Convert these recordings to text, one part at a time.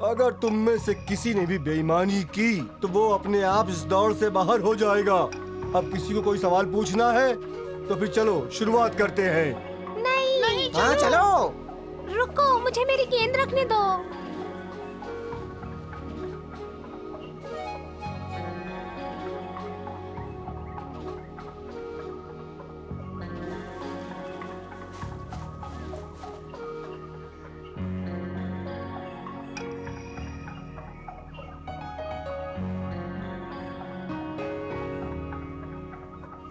अगर तुम में से किसी ने भी बेईमानी की तो वो अपने आप इस दौड़ से बाहर हो जाएगा। अब किसी को कोई सवाल पूछना है तो फिर चलो शुरुआत करते हैं। नहीं हाँ चलो। रुको, मुझे मेरी गेंद रखने दो।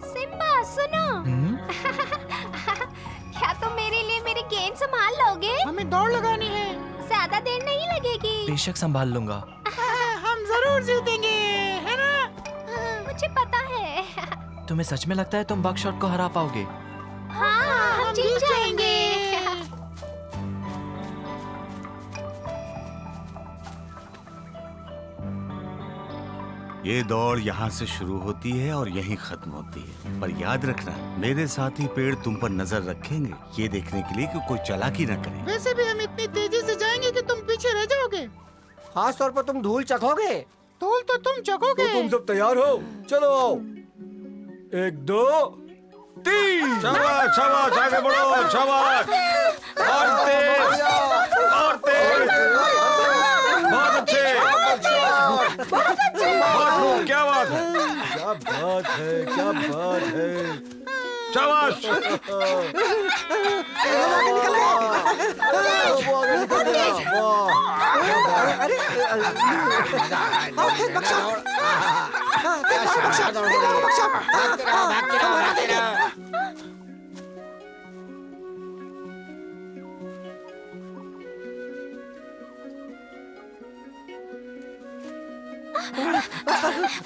सिम्बा सुनो। क्या तुम मेरे लिए मेरी गेंद संभाल लोगे? हमें दौड़ लगानी है। ज्यादा देर नहीं लगेगी। बेशक संभाल लूंगा। हम जरूर जीतेंगे, है ना? मुझे पता है। तुम्हें सच में लगता है तुम बकशॉट को हरा पाओगे? हाँ, हम जीत जाएंगे। ये दौड़ यहाँ से शुरू होती है और यहीं खत्म होती है, पर याद रखना मेरे साथी पेड़ तुम पर नजर रखेंगे, ये देखने के लिए कि कोई चालाकी न करे। वैसे भी हम इतनी तेजी से जाएंगे कि तुम पीछे रह जाओगे। खास तौर पर तुम धूल चखोगे। धूल तो तुम चखोगे। तो तुम सब तैयार हो? चलो आओ। 1 2 3। शाबाश शाबाश, आगे बढ़ो, शाबाश। और तेज, और तेज। बहुत अच्छे, बहुत खूब, क्या बात है, क्या बात है, क्या बात है। शाबाश।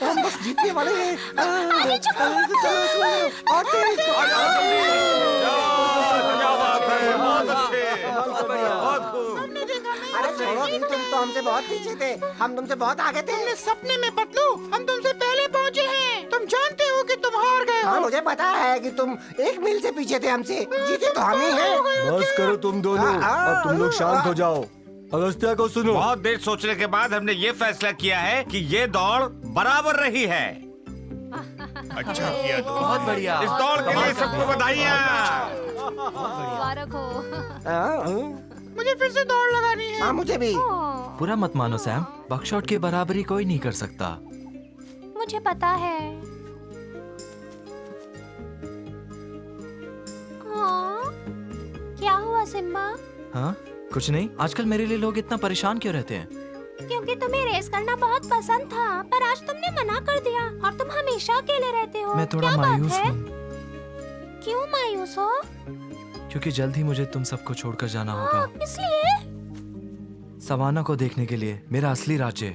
हम बस जीतने वाले हैं। चलो और तेज। क्या बात है, बहुत अच्छे, बहुत खूब। अरे छोड़ो, तुम तो हमसे बहुत पीछे थे, हम तुमसे बहुत आगे थे। तुमने सपने में बदलू, हम तुमसे पहले पहुँचे हैं। तुम जानते हो कि तुम हार गए हाँ हो। मुझे पता है कि तुम 1 मील से पीछे थे हमसे, जीते तो हम ही हैं। बस करो तुम दोनों, अब तुम लोग शांत हो जाओ। अगस्त्या को सुनो। बहुत देर सोचने के बाद हमने ये फैसला किया है कि ये दौड़ बराबर रही है। अच्छा किया तुम। बहुत बढ़िया। इस दौड़ के लिए सबको बधाइयाँ। मुबारक हो। मुझे फिर से दौड़ लगानी है। हाँ मुझे भी। बुरा मत मानो सैम, बकशॉट की बराबरी कोई नहीं कर सकता। मुझे पता है। हाँ, क्या हुआ सिम्बा? हाँ कुछ नहीं, आजकल मेरे लिए लोग इतना परेशान क्यों रहते हैं? क्योंकि तुम्हें रेस करना बहुत पसंद था, पर आज तुमने मना कर दिया और तुम हमेशा अकेले रहते हो। मैं थोड़ा क्या बात मायूस है? हूँ। क्यों मायूस हो? क्योंकि जल्द ही मुझे तुम सबको छोड़कर जाना होगा, इसलिए? सवाना को देखने के लिए, मेरा असली राज्य।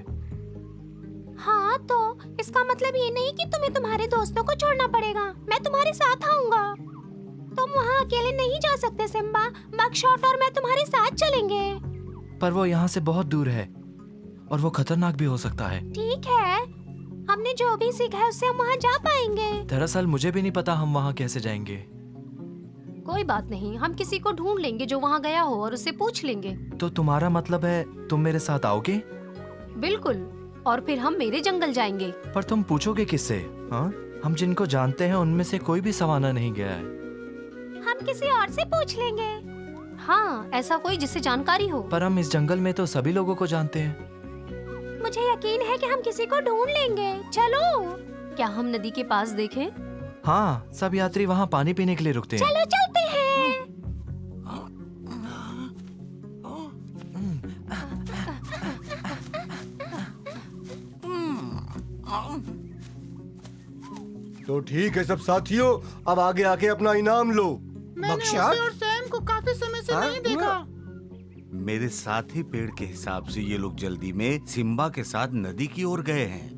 हाँ तो इसका मतलब ये नहीं कि तुम्हें तुम्हारे दोस्तों को छोड़ना पड़ेगा। मैं तुम्हारे साथ आऊंगा। तुम वहाँ अकेले नहीं जा सकते सिम्बा। बकशॉट और मैं तुम्हारे साथ चलेंगे। पर वो यहाँ से बहुत दूर है और वो खतरनाक भी हो सकता है। ठीक है, हमने जो भी सीखा है उससे हम वहाँ जा पाएंगे। दरअसल मुझे भी नहीं पता हम वहाँ कैसे जाएंगे। कोई बात नहीं, हम किसी को ढूंढ लेंगे जो वहाँ गया हो और उससे पूछ लेंगे। तो तुम्हारा मतलब है तुम मेरे साथ आओगे? बिल्कुल, और फिर हम मेरे जंगल जाएंगे। पर तुम पूछोगे किससे? हाँ, हम जिनको जानते हैं उनमें से कोई भी सवाना नहीं गया है। हम किसी और से पूछ लेंगे। हाँ, ऐसा कोई जिससे जानकारी हो। पर हम इस जंगल में तो सभी लोगों को जानते हैं। मुझे यकीन है कि हम किसी को ढूंढ लेंगे। चलो, क्या हम नदी के पास देखें? हाँ, सब यात्री वहाँ पानी पीने के लिए रुकते हैं। चलो चलते हैं। तो ठीक है सब साथियों, अब आगे आके अपना इनाम लो। मैंने उसे और सैम को काफी समय से नहीं देखा। मेरे साथी पेड़ के हिसाब से ये लोग जल्दी में सिम्बा के साथ नदी की ओर गए हैं।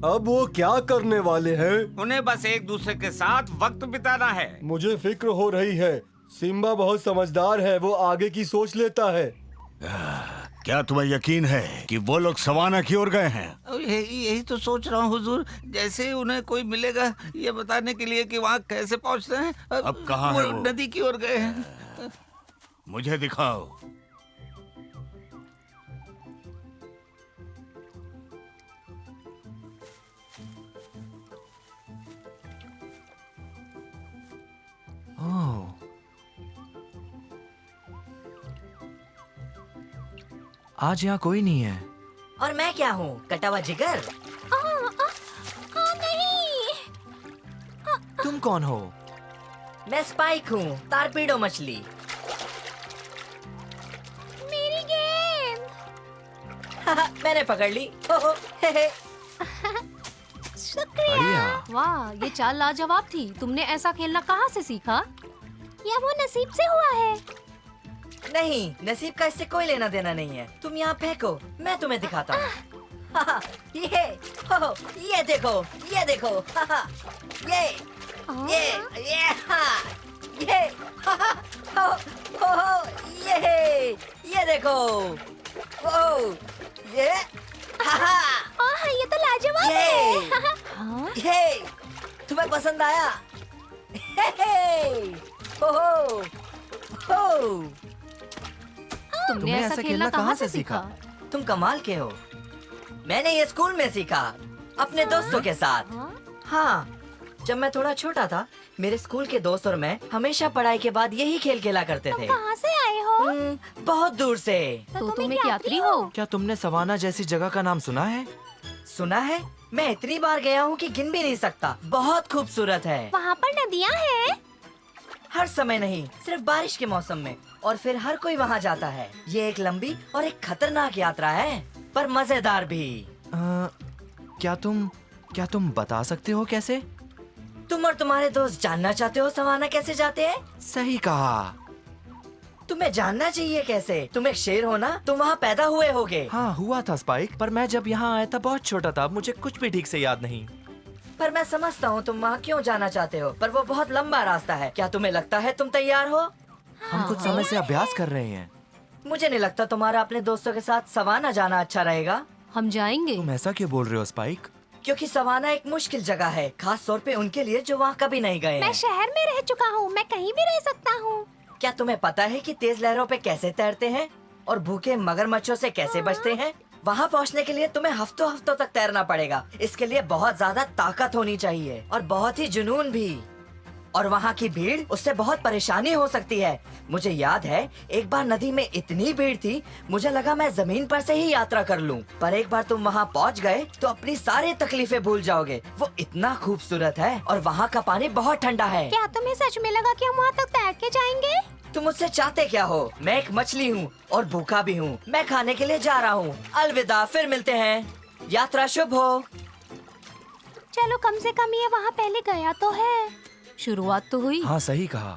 अब वो क्या करने वाले हैं? उन्हें बस एक दूसरे के साथ वक्त बिताना है। मुझे फिक्र हो रही है। सिम्बा बहुत समझदार है, वो आगे की सोच लेता है। क्या तुम्हें यकीन है कि वो लोग सवाना की ओर गए हैं? यही तो सोच रहा हूँ हुजूर, जैसे उन्हें कोई मिलेगा ये बताने के लिए कि वहाँ कैसे पहुँचते हैं। अब कहाँ है वो? नदी की ओर गए हैं। मुझे दिखाओ। आज यहाँ कोई नहीं है। और मैं क्या हूँ, कटा हुआ जिगर? नहीं। तुम कौन हो? मैं स्पाइक हूँ, तारपीडो मछली। मेरी गेंद। मैंने पकड़ ली। हो, हे, हे। शुक्रिया। बढ़िया। वाह, ये चाल लाजवाब थी। तुमने ऐसा खेलना कहाँ से सीखा? या वो नसीब से हुआ है? नहीं, नसीब का इससे कोई लेना देना नहीं है। तुम यहाँ फेंको, मैं तुम्हें दिखाता हूँ। ये, हो, ये देखो, ये देखो। ये, हाँ, ये, हो, हो, ये देखो। ओ, ये, ये तो लाजवाब ये, है। ये, तुम्हें पसंद आया? हो, हो। तुमने ऐसा खेलना कहाँ से सीखा? तुम कमाल के हो। मैंने ये स्कूल में सीखा, अपने दोस्तों के साथ। हाँ, जब मैं थोड़ा छोटा था, मेरे स्कूल के दोस्त और मैं हमेशा पढ़ाई के बाद यही खेल खेला करते थे। कहाँ से आए हो? बहुत दूर से। तो तुम एक यात्री हो? क्या तुमने सवाना जैसी जगह का नाम सुना है? सुना है, मैं इतनी बार गया हूँ कि गिन भी नहीं सकता। बहुत खूबसूरत है। वहाँ पर नदियाँ हैं? हर समय नहीं, सिर्फ बारिश के मौसम में। और फिर हर कोई वहाँ जाता है। ये एक लंबी और एक खतरनाक यात्रा है, पर मजेदार भी। क्या तुम बता सकते हो कैसे? तुम और तुम्हारे दोस्त जानना चाहते हो सवाना कैसे जाते हैं? सही कहा। तुम्हें जानना चाहिए कैसे। तुम एक शेर हो ना, तुम वहाँ पैदा हुए होगे। हाँ, हुआ था स्पाइक, पर मैं जब यहाँ आया था बहुत छोटा था, मुझे कुछ भी ठीक से याद नहीं। पर मैं समझता हूँ तुम वहाँ क्यों जाना चाहते हो, पर वो बहुत लंबा रास्ता है। क्या तुम्हें लगता है तुम तैयार हो? हम कुछ समय से अभ्यास कर रहे हैं। मुझे नहीं लगता तुम्हारा अपने दोस्तों के साथ सवाना जाना अच्छा रहेगा। हम जाएंगे। तुम ऐसा क्यों बोल रहे हो स्पाइक? क्योंकि सवाना एक मुश्किल जगह है, खास तौर पे उनके लिए जो वहाँ कभी नहीं गए मैं हैं। शहर में रह चुका हूँ, मैं कहीं भी रह सकता हूँ। क्या तुम्हें पता है कि तेज लहरों पे कैसे तैरते हैं और भूखे मगरमच्छों से कैसे बचते हैं? वहाँ पहुँचने के लिए तुम्हें हफ्तों हफ्तों तक तैरना पड़ेगा। इसके लिए बहुत ज्यादा ताकत होनी चाहिए और बहुत ही जुनून भी। और वहाँ की भीड़, उससे बहुत परेशानी हो सकती है। मुझे याद है एक बार नदी में इतनी भीड़ थी, मुझे लगा मैं जमीन पर से ही यात्रा कर लूं। पर एक बार तुम वहाँ पहुँच गए तो अपनी सारी तकलीफें भूल जाओगे। वो इतना खूबसूरत है और वहाँ का पानी बहुत ठंडा है। क्या तुम्हें सच में लगा कि हम वहाँ तक तैर के जाएंगे? तुम मुझसे चाहते क्या हो? मैं एक मछली हूँ और भूखा भी हूँ। मैं खाने के लिए जा रहा हूँ। अलविदा, फिर मिलते हैं। यात्रा शुभ हो। चलो, कम से कम ये वहाँ पहले गया तो है। शुरुआत तो हुई। हाँ, सही कहा।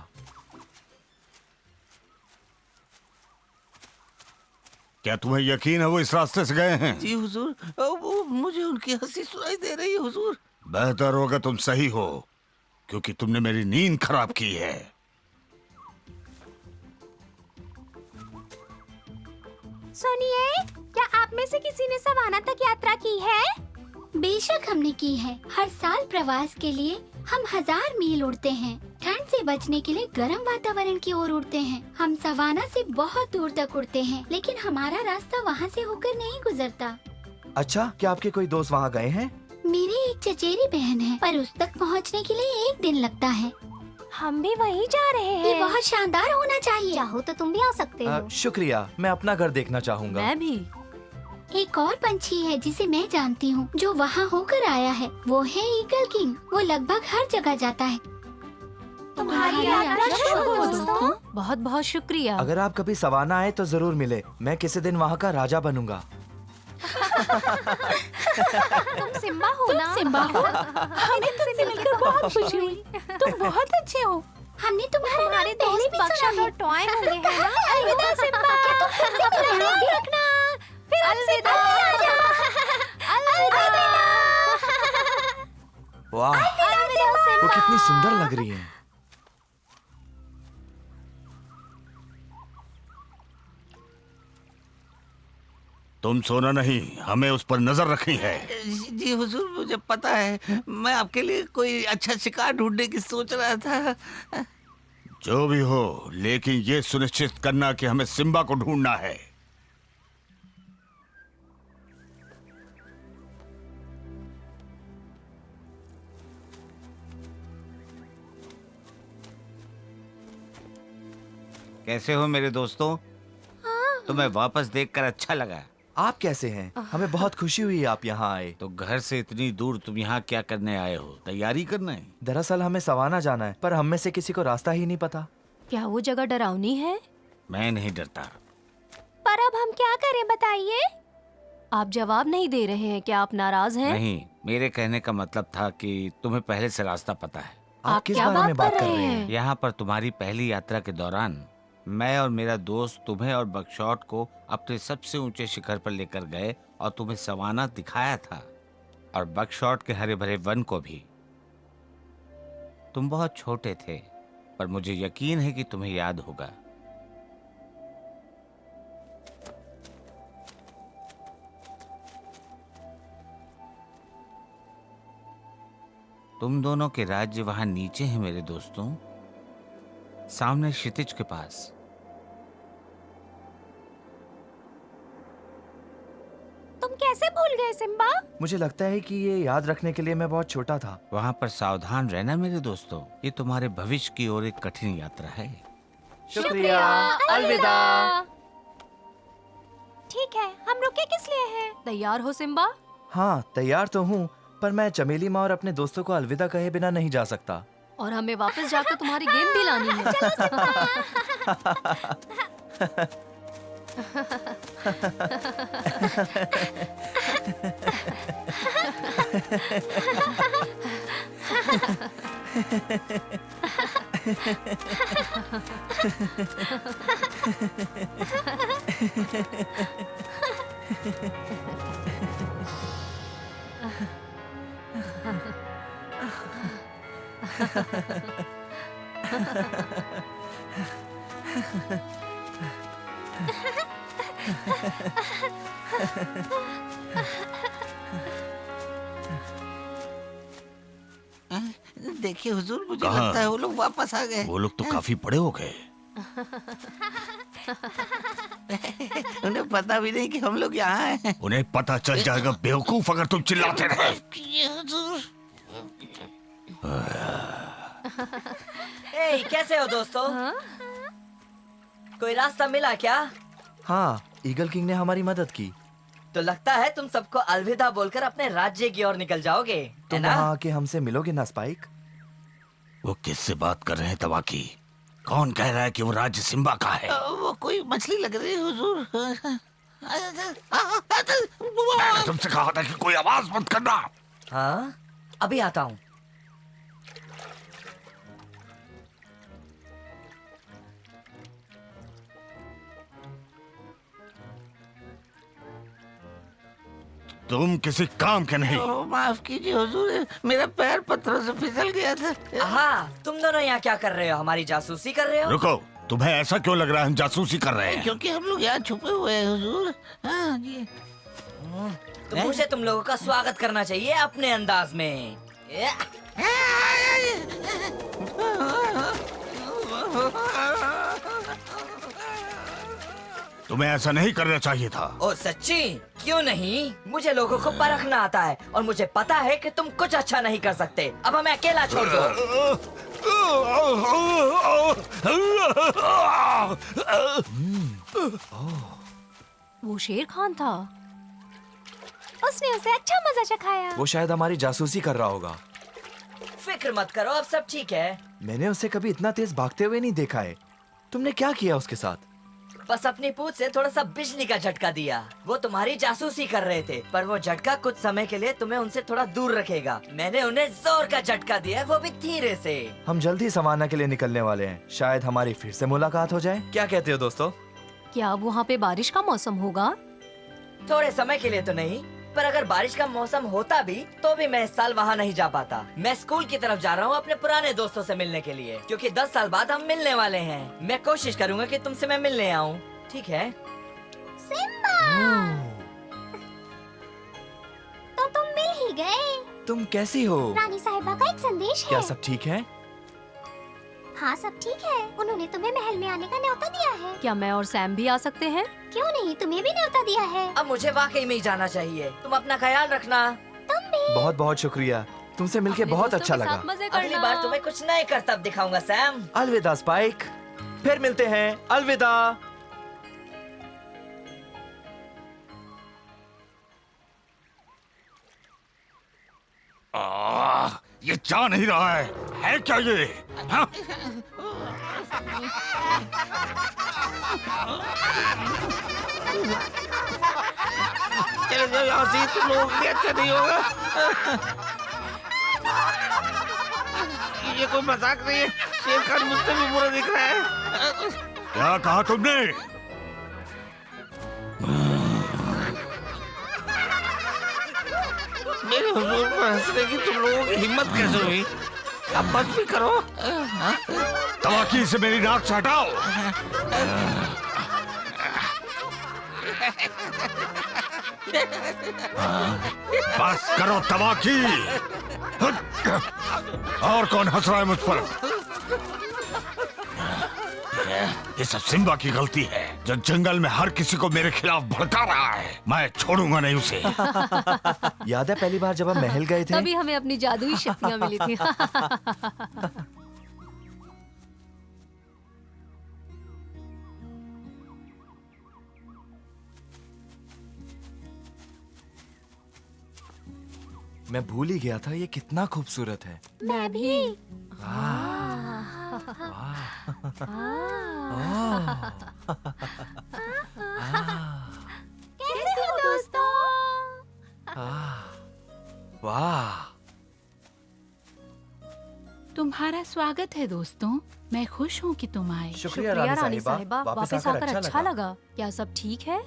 क्या तुम्हें यकीन है वो इस रास्ते से गए हैं? जी हुजूर, वो मुझे उनकी हंसी सुनाई दे रही है हुजूर। बेहतर होगा तुम सही हो, क्योंकि तुमने मेरी नींद खराब की है। सुनिए, क्या आप में से किसी ने सवाना तक यात्रा की है? बेशक हमने की है। हर साल प्रवास के लिए हम 1000 मील उड़ते हैं। ठंड से बचने के लिए गर्म वातावरण की ओर उड़ते हैं। हम सवाना से बहुत दूर तक उड़ते हैं, लेकिन हमारा रास्ता वहाँ से होकर नहीं गुजरता। अच्छा, क्या आपके कोई दोस्त वहाँ गए हैं? मेरी एक चचेरी बहन है, पर उस तक पहुँचने के लिए 1 दिन लगता है। हम भी वहीं जा रहे हैं। ये बहुत शानदार होना चाहिए। चाहो तो तुम भी आ सकते हो। शुक्रिया, मैं अपना घर देखना चाहूँगा। मैं भी। एक और पंछी है जिसे मैं जानती हूँ, जो वहाँ होकर आया है। वो है ईगल किंग। वो लगभग हर जगह जाता है। तुम्हारी यात्रा शुभ हो दोस्तों। बहुत बहुत शुक्रिया। अगर आप कभी सवाना आए तो जरूर मिले। मैं किसी दिन वहाँ का राजा बनूंगा। तुम सिम्बा हो ना? सिम्बा हो? हमें तुमसे मिलकर बहुत खुशी हुई। तुम बहुत अच्छे हो। हमने तुम्हारे दोस्त बक्शा और टॉय होंगे, है ना? अलविदा सिम्बा। अपना ध्यान रखना। फिर अलविदा। अलविदा। वाह, वो कितनी सुंदर लग रही है। तुम सोना नहीं, हमें उस पर नजर रखनी है। जी हुजूर, मुझे पता है। मैं आपके लिए कोई अच्छा शिकार ढूंढने की सोच रहा था। जो भी हो, लेकिन ये सुनिश्चित करना कि हमें सिम्बा को ढूंढना है। कैसे हो मेरे दोस्तों? हाँ, तुम्हें वापस देखकर अच्छा लगा। आप कैसे हैं? हमें बहुत खुशी हुई आप यहाँ आए। तो घर से इतनी दूर तुम यहाँ क्या करने आए हो? तैयारी करने? दरअसल हमें सवाना जाना है, पर हम में से किसी को रास्ता ही नहीं पता। क्या वो जगह डरावनी है? मैं नहीं डरता। पर अब हम क्या करें बताइए? आप जवाब नहीं दे रहे हैं, क्या आप नाराज हैं? नहीं, मेरे कहने का मतलब था कि तुम्हें पहले से रास्ता पता है। आप किस क्या बारे में बात कर रहे हैं? हैं? यहाँ पर तुम्हारी पहली यात्रा के दौरान मैं और मेरा दोस्त तुम्हें और बकशॉट को अपने सबसे ऊंचे शिखर पर लेकर गए और तुम्हें सवाना दिखाया था, और बकशॉट के हरे भरे वन को भी। तुम बहुत छोटे थे, पर मुझे यकीन है कि तुम्हें याद होगा। तुम दोनों के राज्य वहां नीचे हैं मेरे दोस्तों, सामने क्षितिज के पास। तुम कैसे भूल गए सिम्बा? मुझे लगता है कि ये याद रखने के लिए मैं बहुत छोटा था। वहां पर सावधान रहना मेरे दोस्तों, ये तुम्हारे भविष्य की ओर एक कठिन यात्रा है। शुक्रिया, अलविदा। ठीक है, हम रुके किस लिए हैं? तैयार हो सिम्बा? हाँ, तैयार तो हूँ, पर मैं चमेली माँ और अपने दोस्तों को अलविदा कहे बिना नहीं जा सकता। और हमें वापस जाकर तुम्हारी गेंद दिलानी है। देखिए हुजूर, मुझे कहाँ? लगता है वो लोग वापस आ गए। वो लोग तो काफी बड़े हो गए। उन्हें पता भी नहीं कि हम लोग यहाँ हैं। उन्हें पता चल जाएगा बेवकूफ अगर तुम चिल्लाते रहे। ये हुजूर। ए, कैसे हो दोस्तों? कोई रास्ता मिला क्या? हाँ, ईगल किंग ने हमारी मदद की। तो लगता है तुम सबको अलविदा बोलकर अपने राज्य की ओर निकल जाओगे, है तुम ना? वहाँ आके हमसे मिलोगे ना स्पाइक? वो किससे बात कर रहे हैं तबाकी? कौन कह रहा है कि वो राज्य सिम्बा का है? वो कोई मछली लग रही है हुजूर। मैंने तुमसे कहा था कि कोई आवाज मत करना। हाँ, अभी आता हूँ। तुम किसी काम के नहीं। माफ कीजिए हुजूर, मेरा पैर पत्थरों से फिसल गया था। हाँ, तुम दोनों यहाँ क्या कर रहे हो? हमारी जासूसी कर रहे हो? रुको, तुम्हें ऐसा क्यों लग रहा है हम जासूसी कर रहे हैं? क्योंकि हम लोग यहाँ छुपे हुए हैं हुजूर। हाँ जी। तो मुझे तुम लोगों का स्वागत करना चाहिए अपने अंदाज में। तुम्हें ऐसा नहीं करना चाहिए था। ओ सच्ची? क्यों नहीं? मुझे लोगों को परखना आता है और मुझे पता है कि तुम कुछ अच्छा नहीं कर सकते। अब हमें अकेला छोड़ दो। वो शेर खान था। उसने उसे अच्छा मजा चखाया। वो शायद हमारी जासूसी कर रहा होगा। फिक्र मत करो, अब सब ठीक है। मैंने उसे कभी इतना तेज भागते हुए नहीं देखा है। तुमने क्या किया उसके साथ? बस अपनी पूंछ से थोड़ा सा बिजली का झटका दिया। वो तुम्हारी जासूसी कर रहे थे, पर वो झटका कुछ समय के लिए तुम्हें उनसे थोड़ा दूर रखेगा। मैंने उन्हें जोर का झटका दिया, वो भी धीरे से। हम जल्द ही सवाना के लिए निकलने वाले हैं। शायद हमारी फिर से मुलाकात हो जाए। क्या कहते हो दोस्तों? क्या अब वहाँ पे बारिश का मौसम होगा? थोड़े समय के लिए तो नहीं, पर अगर बारिश का मौसम होता भी तो भी मैं इस साल वहाँ नहीं जा पाता। मैं स्कूल की तरफ जा रहा हूँ अपने पुराने दोस्तों से मिलने के लिए, क्योंकि 10 साल बाद हम मिलने वाले हैं। मैं कोशिश करूँगा कि तुमसे मैं मिलने आऊँ, ठीक है? सिम्बा! तो तुम मिल ही गए। तुम कैसी हो? रानी साहिबा का एक संदेश है। क्या सब ठीक है? हाँ, सब ठीक है। उन्होंने तुम्हें महल में आने का न्योता दिया है। क्या मैं और सैम भी आ सकते हैं? क्यों नहीं, तुम्हें भी न्योता दिया है। अब मुझे वाकई में ही जाना चाहिए। तुम अपना ख्याल रखना। तुम भी। बहुत बहुत शुक्रिया। तुमसे मिलके अपने बहुत दोस्तों अच्छा के लगा। साथ मजे अगली करना। बार तुम्हें कुछ नए करतब दिखाऊंगा सैम। अलविदा स्पाइक, फिर मिलते हैं। अलविदा। ये जा नहीं रहा है क्या ये? हाँ? चले जाओ यहाँ से, तुम लोगों के लिए अच्छा नहीं होगा। ये कोई मजाक नहीं है, शेर खान मुझसे भी बुरा दिख रहा है। क्या कहा तुमने? मेरे हुजूर पर हंसने की तुम लोगों की हिम्मत कैसे हुई? अब बस भी करो। तवाकी से मेरी नाक से हटाओ। बस करो तवाकी। और कौन हंस रहा है मुझ पर? ये सब सिम्बा की गलती है, जो जंगल में हर किसी को मेरे खिलाफ भड़का रहा है। मैं छोड़ूंगा नहीं उसे। याद है पहली बार जब हम महल गए थे? तभी हमें अपनी जादुई शक्तियाँ मिली थी। मैं भूल ही गया था ये कितना खूबसूरत है। मैं भी। कैसे हो दोस्तों? वाह, तुम्हारा स्वागत है दोस्तों। मैं खुश हूँ कि तुम आए। शुक्रिया रानी रानी साहिबा, साहिबा, वापस आकर अच्छा लगा। क्या सब ठीक है?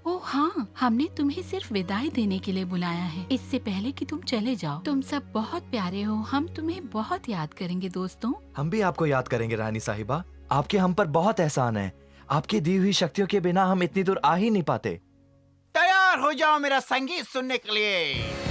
ओह हाँ, हमने तुम्हें सिर्फ विदाई देने के लिए बुलाया है, इससे पहले कि तुम चले जाओ। तुम सब बहुत प्यारे हो, हम तुम्हें बहुत याद करेंगे दोस्तों। हम भी आपको याद करेंगे रानी साहिबा। आपके हम पर बहुत एहसान है। आपकी दी हुई शक्तियों के बिना हम इतनी दूर आ ही नहीं पाते। तैयार हो जाओ मेरा संगीत सुनने के लिए।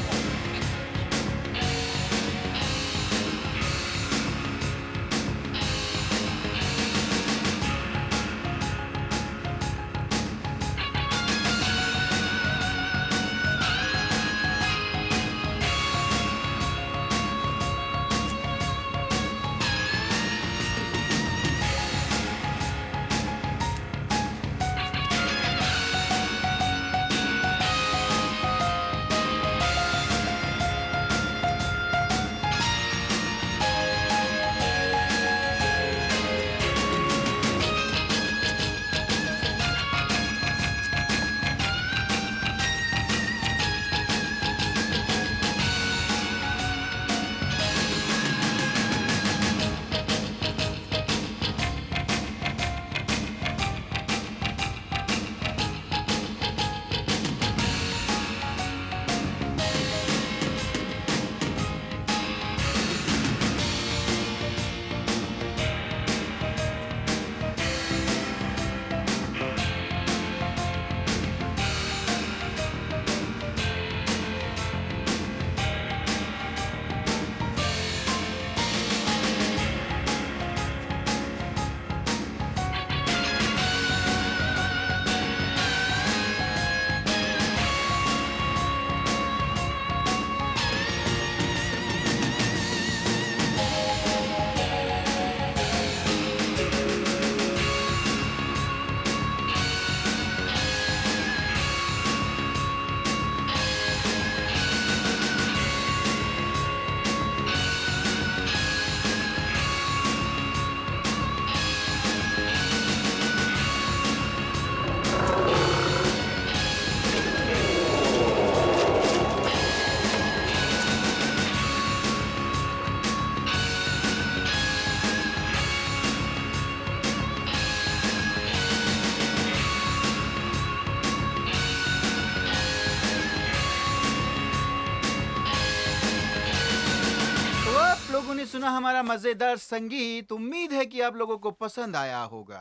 लोगों ने सुना हमारा मजेदार संगीत। उम्मीद है कि आप लोगों को पसंद आया होगा।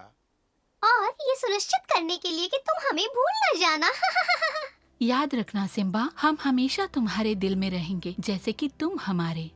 और ये सुनिश्चित करने के लिए कि तुम हमें भूल न जाना। याद रखना सिम्बा, हम हमेशा तुम्हारे दिल में रहेंगे, जैसे कि तुम हमारे।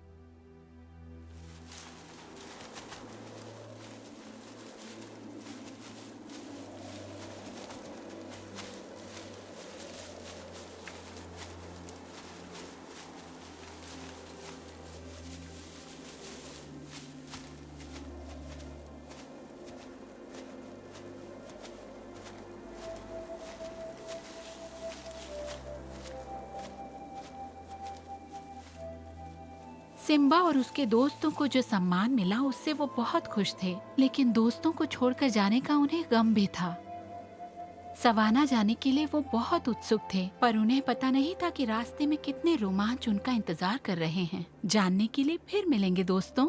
सिम्बा और उसके दोस्तों को जो सम्मान मिला उससे वो बहुत खुश थे, लेकिन दोस्तों को छोड़कर जाने का उन्हें गम भी था। सवाना जाने के लिए वो बहुत उत्सुक थे, पर उन्हें पता नहीं था कि रास्ते में कितने रोमांच उनका इंतजार कर रहे हैं। जानने के लिए फिर मिलेंगे दोस्तों।